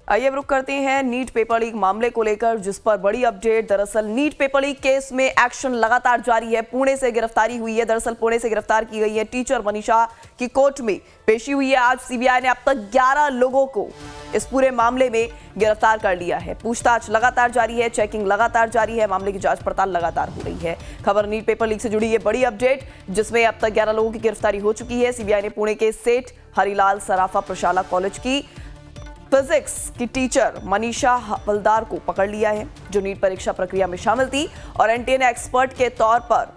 आइए अब रुक करते हैं नीट पेपर लीक मामले को लेकर, जिस पर बड़ी अपडेट। दरअसल नीट पेपर लीक केस में एक्शन लगातार जारी है। पुणे से गिरफ्तारी हुई है। दरअसल पुणे से गिरफ्तार की गई है टीचर मनीषा की कोर्ट में पेशी हुई है। आज सीबीआई ने अब तक 11 लोगों को इस पूरे मामले में गिरफ्तार कर लिया है। पूछताछ लगातार जारी है, चेकिंग लगातार जारी है, मामले की जांच पड़ताल लगातार हो रही है। खबर नीट पेपर लीक से जुड़ी है बड़ी अपडेट, जिसमें अब तक 11 लोगों की गिरफ्तारी हो चुकी है। सीबीआई ने पुणे के सेठ हरिलाल सराफा प्रशाला कॉलेज की फिजिक्स की टीचर मनीषा हवलदार को पकड़ लिया है, जो नीट परीक्षा प्रक्रिया में शामिल थी और एनटीए ने एक्सपर्ट के तौर पर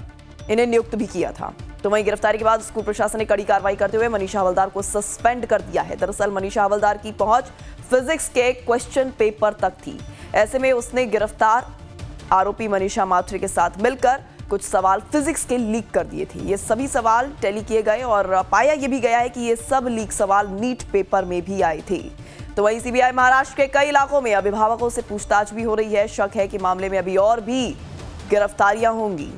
इन्हें नियुक्त भी किया था। तो वहीं गिरफ्तारी के बाद स्कूल प्रशासन ने कड़ी कार्रवाई करते हुए मनीषा हवलदार को सस्पेंड कर दिया है। दरअसल मनीषा हवलदार की पहुंच फिजिक्स के क्वेश्चन पेपर तक थी। ऐसे में उसने गिरफ्तार आरोपी मनीषा माथुर के साथ मिलकर कुछ सवाल फिजिक्स के लीक कर दिए थे। ये सभी सवाल टैली किए गए और पाया ये भी गया है कि ये सब लीक सवाल नीट पेपर में भी आए थे। तो वहीं सीबीआई महाराष्ट्र के कई इलाकों में अभिभावकों से पूछताछ भी हो रही है। शक है कि मामले में अभी और भी गिरफ्तारियां होंगी।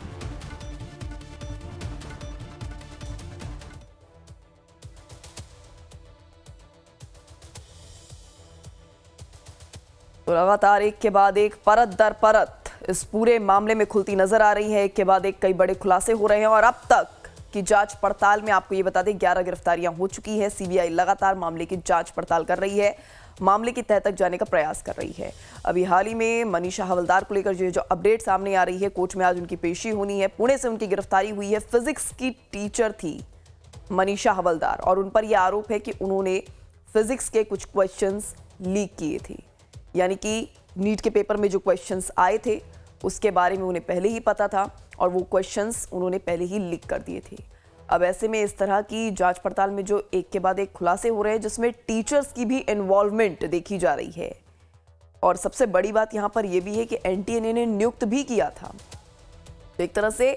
तो लगातार एक के बाद एक, परत दर परत इस पूरे मामले में खुलती नजर आ रही है। एक के बाद एक कई बड़े खुलासे हो रहे हैं और अब तक की जांच पड़ताल में आपको ये बता दें 11 गिरफ्तारियां हो चुकी है। सीबीआई लगातार मामले की जांच पड़ताल कर रही है, मामले की तह तक जाने का प्रयास कर रही है। अभी हाल ही में मनीषा हवलदार को लेकर जो अपडेट सामने आ रही है, कोर्ट में आज उनकी पेशी होनी है। पुणे से उनकी गिरफ्तारी हुई है। फिजिक्स की टीचर थी मनीषा हवलदार और उन पर यह आरोप है कि उन्होंने फिजिक्स के कुछ क्वेश्चंस लीक किए थे, यानी कि नीट के पेपर में जो क्वेश्चंस आए थे उसके बारे में उन्हें पहले ही पता था और वो क्वेश्चंस उन्होंने पहले ही लीक कर दिए थे। अब ऐसे में इस तरह की जांच पड़ताल में जो एक के बाद एक खुलासे हो रहे हैं, जिसमें टीचर्स की भी इन्वॉल्वमेंट देखी जा रही है। और सबसे बड़ी बात यहां पर यह भी है कि एनटीए ने इन्हें नियुक्त भी किया था। तो एक तरह से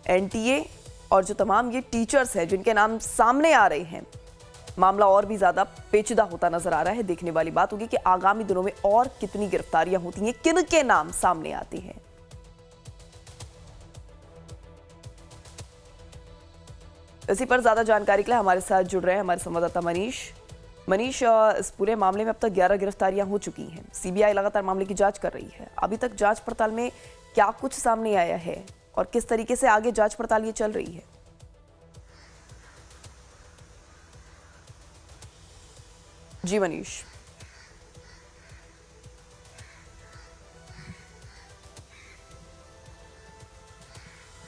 एनटीए और जो तमाम ये टीचर्स हैं जिनके नाम सामने आ रहे हैं, मामला और भी ज्यादा पेचीदा होता नजर आ रहा है। देखने वाली बात होगी कि आगामी दिनों में और कितनी गिरफ्तारियां होती हैं, किन के नाम सामने आते हैं। इसी पर ज्यादा जानकारी के लिए हमारे साथ जुड़ रहे हैं हमारे संवाददाता मनीष। इस पूरे मामले में अब तक 11 गिरफ्तारियां हो चुकी हैं। सीबीआई लगातार मामले की जांच कर रही है। अभी तक जांच पड़ताल में क्या कुछ सामने आया है और किस तरीके से आगे जांच पड़ताल ये चल रही है? जी मनीष।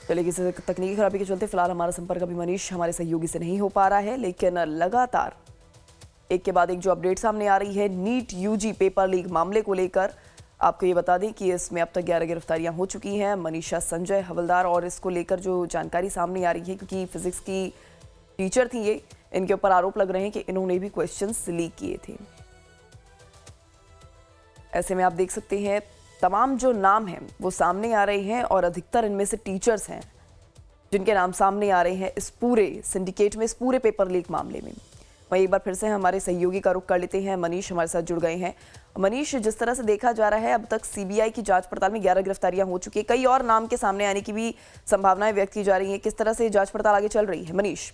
चलिए, किसी तकनीकी खराबी के चलते फिलहाल हमारा संपर्क अभी मनीष हमारे सहयोगी से नहीं हो पा रहा है, लेकिन लगातार एक के बाद एक जो अपडेट सामने आ रही है नीट यूजी पेपर लीक मामले को लेकर, आपको ये बता दें कि इसमें अब तक 11 गिरफ्तारियां हो चुकी हैं। मनीषा संजय हवलदार, और इसको लेकर जो जानकारी सामने आ रही है, क्योंकि फिजिक्स की टीचर थी ये, इनके ऊपर आरोप लग रहे हैं कि इन्होंने भी क्वेश्चंस लीक किए थे। ऐसे में आप देख सकते हैं तमाम जो नाम हैं वो सामने आ रहे हैं और अधिकतर इनमें से टीचर्स हैं जिनके नाम सामने आ रहे हैं इस पूरे सिंडिकेट में, इस पूरे पेपर लीक मामले में। वहीं एक बार फिर से हमारे सहयोगी का रुख कर लेते हैं। मनीष हमारे साथ जुड़ गए हैं। मनीष, जिस तरह से देखा जा रहा है अब तक सीबीआई की जांच पड़ताल में 11 गिरफ्तारियां हो चुकी है, कई और नाम के सामने आने की भी संभावनाएं व्यक्त की जा रही है। किस तरह से जांच पड़ताल आगे चल रही है मनीष?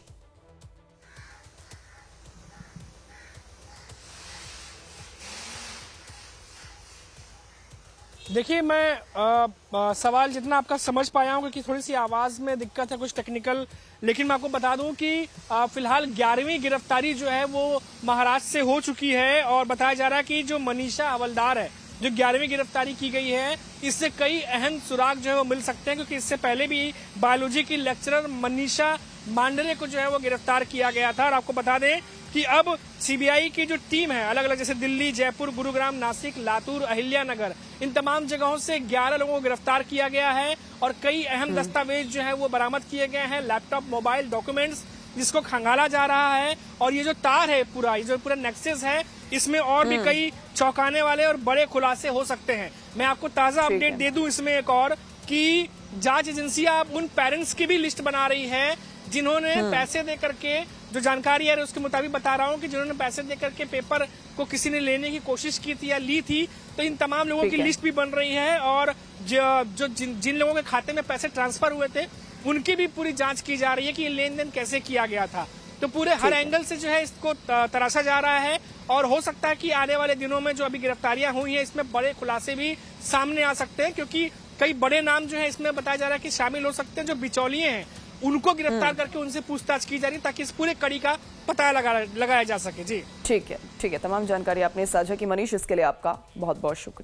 देखिए, मैं सवाल जितना आपका समझ पाया हूँ कि थोड़ी सी आवाज में दिक्कत है, कुछ टेक्निकल, लेकिन मैं आपको बता दूं कि फिलहाल 11वीं गिरफ्तारी जो है वो महाराष्ट्र से हो चुकी है और बताया जा रहा है कि जो मनीषा हवलदार है, जो 11वीं गिरफ्तारी की गई है, इससे कई अहम सुराग जो है वो मिल सकते हैं, क्योंकि इससे पहले भी बायोलॉजी की लेक्चरर मनीषा मांडरे को जो है वो गिरफ्तार किया गया था। और आपको बता दें कि अब सीबीआई की जो टीम है, अलग अलग जैसे दिल्ली, जयपुर, गुरुग्राम, नासिक, लातूर, अहिल्यानगर, इन तमाम जगहों से 11 लोगों को गिरफ्तार किया गया है और कई अहम दस्तावेज जो है वो बरामद किए गए हैं, लैपटॉप, मोबाइल, डॉक्यूमेंट्स, जिसको खंगाला जा रहा है। और ये जो तार है पूरा, ये जो पूरा नेक्सस है, इसमें और भी कई चौंकाने वाले और बड़े खुलासे हो सकते हैं। मैं आपको ताजा अपडेट दे दूं इसमें एक और, कि जांच एजेंसियां अब उन पेरेंट्स की भी लिस्ट बना रही है जिन्होंने पैसे दे करके, जो जानकारी है उसके मुताबिक बता रहा हूँ कि जिन्होंने पैसे दे करके पेपर को किसी ने लेने की कोशिश की थी या ली थी, तो इन तमाम लोगों की लिस्ट भी बन रही है। और जिन लोगों के खाते में पैसे ट्रांसफर हुए थे उनकी भी पूरी जांच की जा रही है कि ये लेन देन कैसे किया गया था। तो पूरे हर एंगल से जो है इसको तराशा जा रहा है और हो सकता है कि आने वाले दिनों में जो अभी गिरफ्तारियां हुई हैं इसमें बड़े खुलासे भी सामने आ सकते हैं, क्योंकि कई बड़े नाम जो है इसमें बताया जा रहा है कि शामिल हो सकते हैं। जो बिचौलिए हैं उनको गिरफ्तार करके उनसे पूछताछ की जा रही है ताकि इस पूरे कड़ी का पता लगाया जा सके। जी ठीक है, तमाम जानकारी आपने साझा की मनीष, इसके लिए आपका बहुत बहुत शुक्रिया।